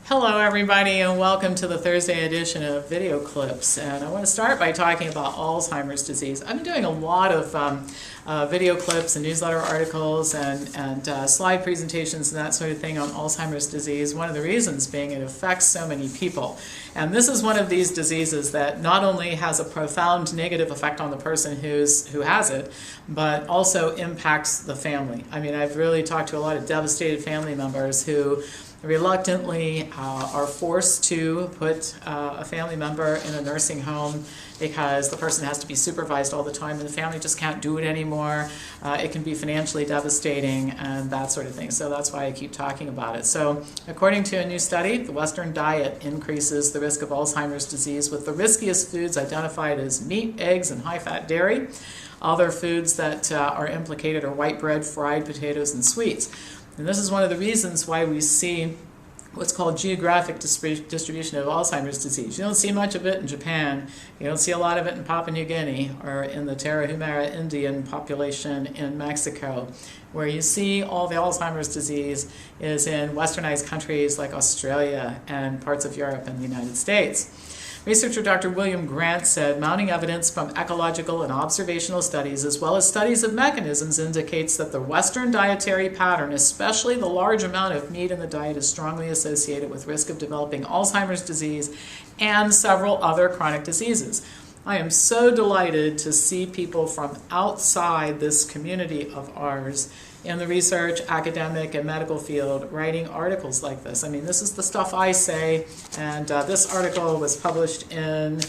Hello everybody and welcome to the Thursday edition of Video Clips, and I want to start by talking about Alzheimer's disease. I've been doing a lot of video clips and newsletter articles and slide presentations and that sort of thing on Alzheimer's disease, one of the reasons being it affects so many people. And this is one of these diseases that not only has a profound negative effect on the person who has it, but also impacts the family. I mean, I've really talked to a lot of devastated family members who reluctantly are forced to put a family member in a nursing home because the person has to be supervised all the time and the family just can't do it anymore. It can be financially devastating and that sort of thing. So that's why I keep talking about it. So according to a new study, the Western diet increases the risk of Alzheimer's disease, with the riskiest foods identified as meat, eggs, and high-fat dairy. Other foods that are implicated are white bread, fried potatoes, and sweets. And this is one of the reasons why we see what's called geographic distribution of Alzheimer's disease. You don't see much of it in Japan. You don't see a lot of it in Papua New Guinea or in the Tarahumara Indian population in Mexico. Where you see all the Alzheimer's disease is in westernized countries like Australia and parts of Europe and the United States. Researcher Dr. William Grant said, mounting evidence from ecological and observational studies, as well as studies of mechanisms, indicates that the Western dietary pattern, especially the large amount of meat in the diet, is strongly associated with risk of developing Alzheimer's disease and several other chronic diseases. I am so delighted to see people from outside this community of ours in the research, academic, and medical field writing articles like this. I mean, this is the stuff I say, and this article was published in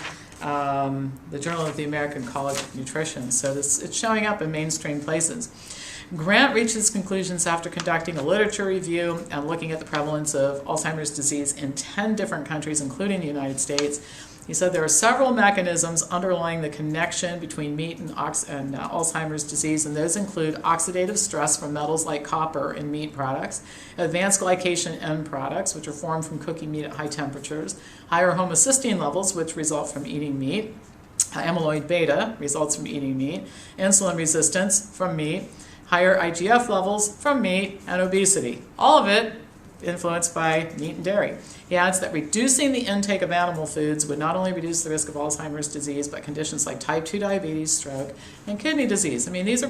the Journal of the American College of Nutrition, so it's showing up in mainstream places. Grant reached his conclusions after conducting a literature review and looking at the prevalence of Alzheimer's disease in 10 different countries, including the United States. He said there are several mechanisms underlying the connection between meat and Alzheimer's disease, and those include oxidative stress from metals like copper in meat products, advanced glycation end products, which are formed from cooking meat at high temperatures, higher homocysteine levels, which result from eating meat, amyloid beta results from eating meat, insulin resistance from meat, higher IGF levels from meat, and obesity. All of it influenced by meat and dairy. He adds that reducing the intake of animal foods would not only reduce the risk of Alzheimer's disease, but conditions like type 2 diabetes, stroke, and kidney disease. I mean, these are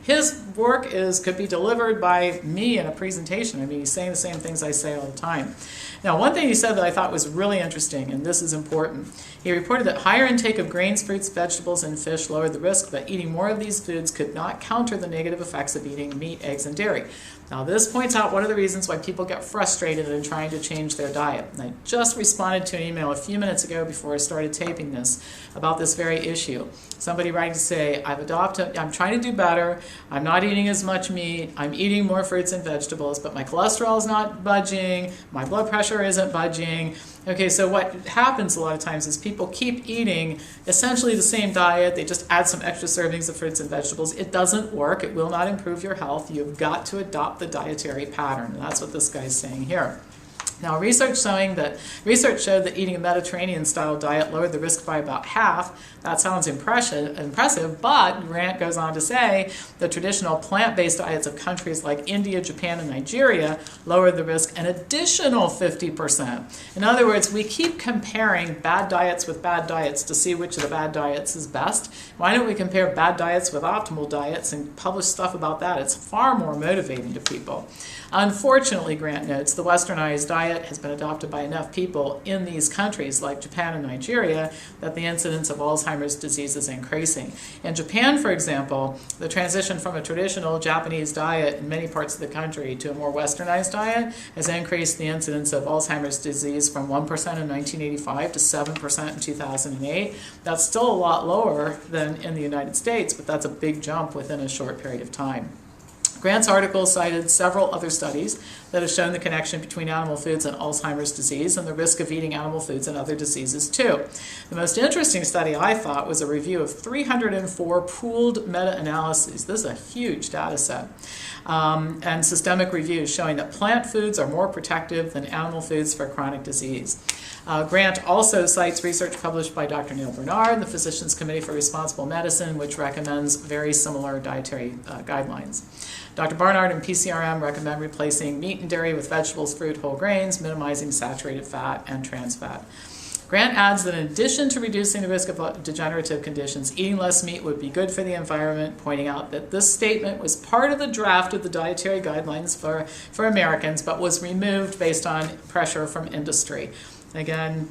his work could be delivered by me in a presentation. I mean, he's saying the same things I say all the time. Now, one thing he said that I thought was really interesting, and this is important. He reported that higher intake of grains, fruits, vegetables, and fish lowered the risk, but eating more of these foods could not counter the negative effects of eating meat, eggs, and dairy. Now, this points out one of the reasons why people get frustrated in trying to change their diet. And I just responded to an email a few minutes ago before I started taping this about this very issue. Somebody writing to say, I'm trying to do better, I'm not eating as much meat, I'm eating more fruits and vegetables, but my cholesterol is not budging, my blood pressure isn't budging. Okay, so what happens a lot of times is people keep eating essentially the same diet, they just add some extra servings of fruits and vegetables. It doesn't work, it will not improve your health. You've got to adopt the dietary pattern, and that's what this guy's saying here. Now, research showed that eating a Mediterranean-style diet lowered the risk by about half. That sounds impressive, but Grant goes on to say the traditional plant-based diets of countries like India, Japan, and Nigeria lowered the risk an additional 50%. In other words, we keep comparing bad diets with bad diets to see which of the bad diets is best. Why don't we compare bad diets with optimal diets and publish stuff about that? It's far more motivating to people. Unfortunately, Grant notes, the westernized diet has been adopted by enough people in these countries like Japan and Nigeria that the incidence of Alzheimer's disease is increasing. In Japan, for example, the transition from a traditional Japanese diet in many parts of the country to a more westernized diet has increased the incidence of Alzheimer's disease from 1% in 1985 to 7% in 2008. That's still a lot lower than in the United States, but that's a big jump within a short period of time. Grant's article cited several other studies that have shown the connection between animal foods and Alzheimer's disease and the risk of eating animal foods and other diseases too. The most interesting study I thought was a review of 304 pooled meta-analyses. This is a huge data set. And systemic reviews showing that plant foods are more protective than animal foods for chronic disease. Grant also cites research published by Dr. Neil Bernard, the Physicians Committee for Responsible Medicine, which recommends very similar dietary guidelines. Dr. Barnard and PCRM recommend replacing meat and dairy with vegetables, fruit, whole grains, minimizing saturated fat and trans fat. Grant adds that in addition to reducing the risk of degenerative conditions, eating less meat would be good for the environment, pointing out that this statement was part of the draft of the dietary guidelines for Americans, but was removed based on pressure from industry. Again,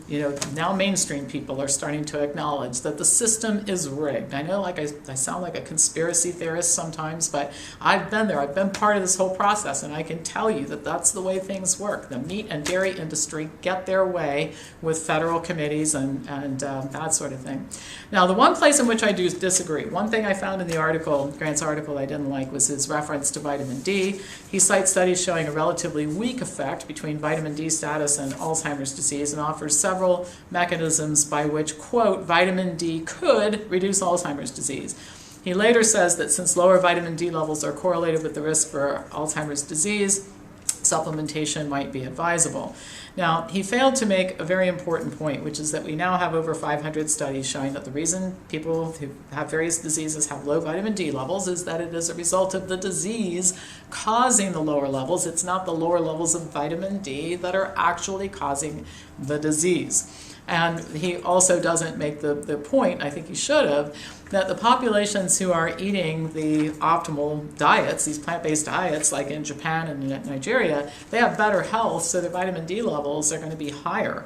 now mainstream people are starting to acknowledge that the system is rigged. I know I sound like a conspiracy theorist sometimes, but I've been there. I've been part of this whole process, and I can tell you that that's the way things work. The meat and dairy industry get their way with federal committees and that sort of thing. Now, the one place in which I do disagree, one thing I found in the article, Grant's article I didn't like, was his reference to vitamin D. He cites studies showing a relatively weak effect between vitamin D status and Alzheimer's disease, and offers several mechanisms by which, quote, vitamin D could reduce Alzheimer's disease. He later says that since lower vitamin D levels are correlated with the risk for Alzheimer's disease, supplementation might be advisable. Now, he failed to make a very important point, which is that we now have over 500 studies showing that the reason people who have various diseases have low vitamin D levels is that it is a result of the disease causing the lower levels. It's not the lower levels of vitamin D that are actually causing the disease. And he also doesn't make the point, I think he should have, that the populations who are eating the optimal diets, these plant-based diets like in Japan and in Nigeria, they have better health, so their vitamin D levels are going to be higher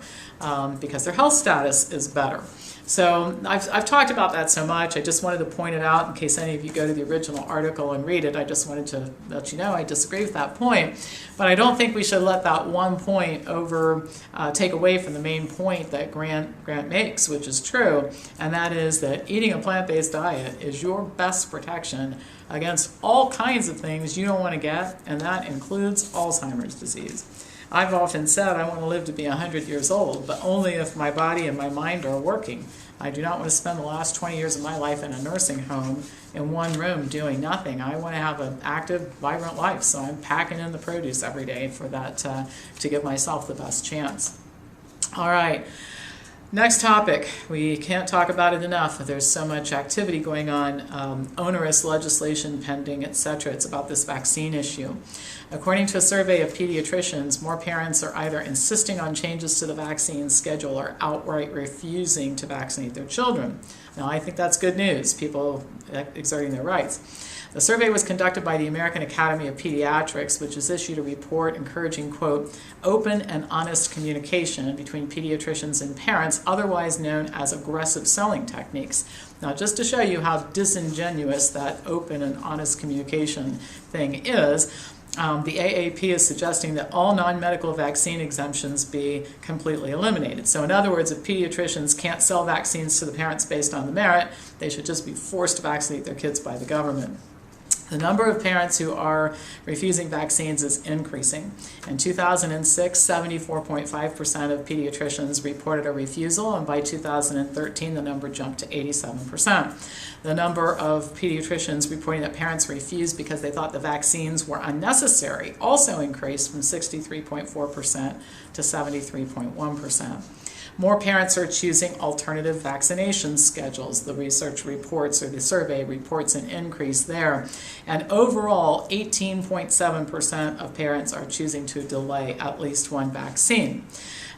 because their health status is better. So I've talked about that so much, I just wanted to point it out in case any of you go to the original article and read it. I just wanted to let you know I disagree with that point. But I don't think we should let that one point take away from the main point that Grant makes, which is true, and that is that eating a plant-based diet is your best protection against all kinds of things you don't want to get, and that includes Alzheimer's disease. I've often said I want to live to be 100 years old, but only if my body and my mind are working. I do not want to spend the last 20 years of my life in a nursing home in one room doing nothing. I want to have an active, vibrant life, so I'm packing in the produce every day for that to give myself the best chance. All right. Next topic, we can't talk about it enough. There's so much activity going on, onerous legislation pending, etc. It's about this vaccine issue. According to a survey of pediatricians, more parents are either insisting on changes to the vaccine schedule or outright refusing to vaccinate their children. Now, I think that's good news, people exerting their rights. The survey was conducted by the American Academy of Pediatrics, which has issued a report encouraging, quote, open and honest communication between pediatricians and parents, otherwise known as aggressive selling techniques. Now, just to show you how disingenuous that open and honest communication thing is, the AAP is suggesting that all non-medical vaccine exemptions be completely eliminated. So in other words, if pediatricians can't sell vaccines to the parents based on the merit, they should just be forced to vaccinate their kids by the government. The number of parents who are refusing vaccines is increasing. In 2006, 74.5% of pediatricians reported a refusal, and by 2013, the number jumped to 87%. The number of pediatricians reporting that parents refused because they thought the vaccines were unnecessary also increased from 63.4% to 73.1%. More parents are choosing alternative vaccination schedules. The research reports, or the survey reports, an increase there. And overall, 18.7% of parents are choosing to delay at least one vaccine.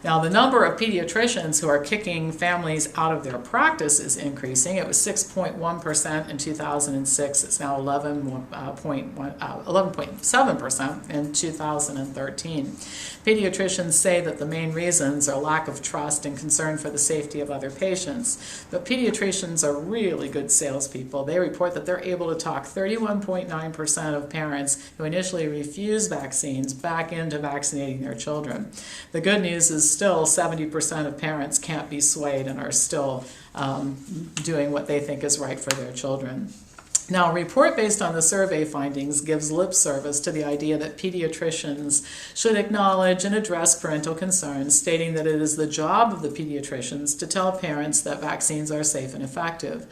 Now, the number of pediatricians who are kicking families out of their practice is increasing. It was 6.1% in 2006. It's now 11.7% in 2013. Pediatricians say that the main reasons are lack of trust and concern for the safety of other patients. But pediatricians are really good salespeople. They report that they're able to talk 31.9% of parents who initially refuse vaccines back into vaccinating their children. The good news is still 70% of parents can't be swayed and are still doing what they think is right for their children. Now, a report based on the survey findings gives lip service to the idea that pediatricians should acknowledge and address parental concerns, stating that it is the job of the pediatricians to tell parents that vaccines are safe and effective.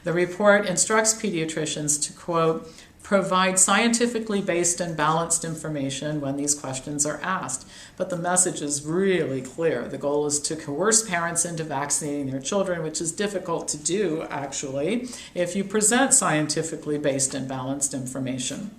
The report instructs pediatricians to, quote, Provide scientifically based and balanced information when these questions are asked. But the message is really clear. The goal is to coerce parents into vaccinating their children, which is difficult to do, actually, if you present scientifically based and balanced information.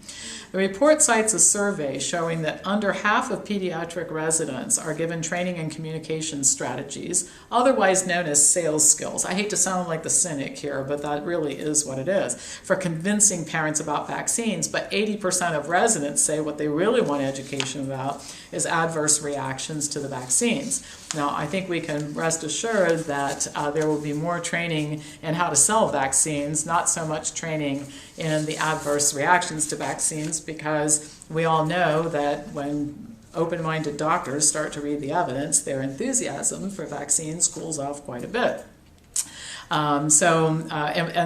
The report cites a survey showing that under half of pediatric residents are given training and communication strategies, otherwise known as sales skills. I hate to sound like the cynic here, but that really is what it is, for convincing parents about vaccines. But 80% of residents say what they really want education about is adverse reactions to the vaccines. Now, I think we can rest assured that there will be more training in how to sell vaccines, not so much training in the adverse reactions to vaccines, because we all know that when open-minded doctors start to read the evidence, their enthusiasm for vaccines cools off quite a bit. And some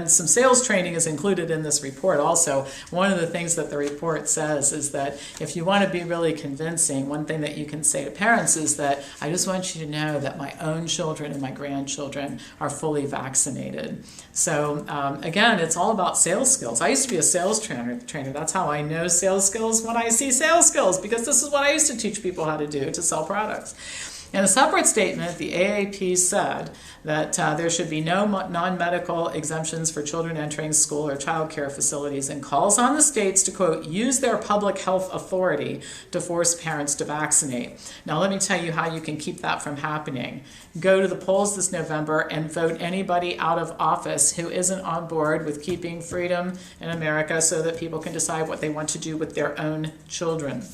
sales training is included in this report also. One of the things that the report says is that if you want to be really convincing, one thing that you can say to parents is that I just want you to know that my own children and my grandchildren are fully vaccinated. So again, it's all about sales skills. I used to be a sales trainer. That's how I know sales skills when I see sales skills, because this is what I used to teach people how to do to sell products. In a separate statement, the AAP said that there should be no non-medical exemptions for children entering school or child care facilities, and calls on the states to, quote, use their public health authority to force parents to vaccinate. Now, let me tell you how you can keep that from happening. Go to the polls this November and vote anybody out of office who isn't on board with keeping freedom in America so that people can decide what they want to do with their own children.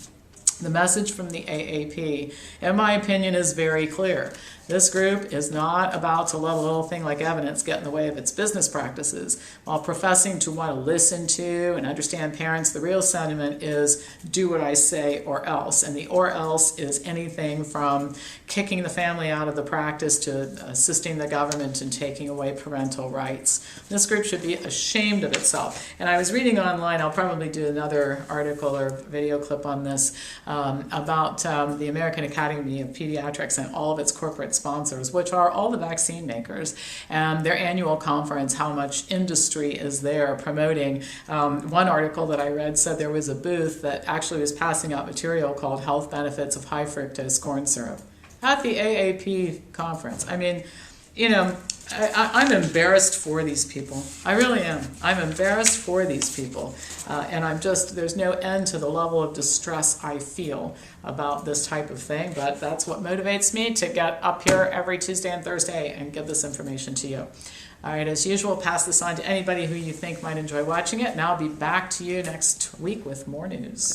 The message from the AAP, in my opinion, is very clear. This group is not about to let a little thing like evidence get in the way of its business practices. While professing to want to listen to and understand parents, the real sentiment is do what I say or else. And the or else is anything from kicking the family out of the practice to assisting the government in taking away parental rights. This group should be ashamed of itself. And I was reading online, I'll probably do another article or video clip on this, about the American Academy of Pediatrics and all of its corporate sponsors, which are all the vaccine makers, and their annual conference, how much industry is there promoting. One article that I read said there was a booth that actually was passing out material called Health Benefits of High Fructose Corn Syrup at the AAP conference. I mean, you know, I'm embarrassed for these people. I really am. I'm embarrassed for these people. And there's no end to the level of distress I feel about this type of thing, but that's what motivates me to get up here every Tuesday and Thursday and give this information to you. All right, as usual, pass this on to anybody who you think might enjoy watching it, and I'll be back to you next week with more news.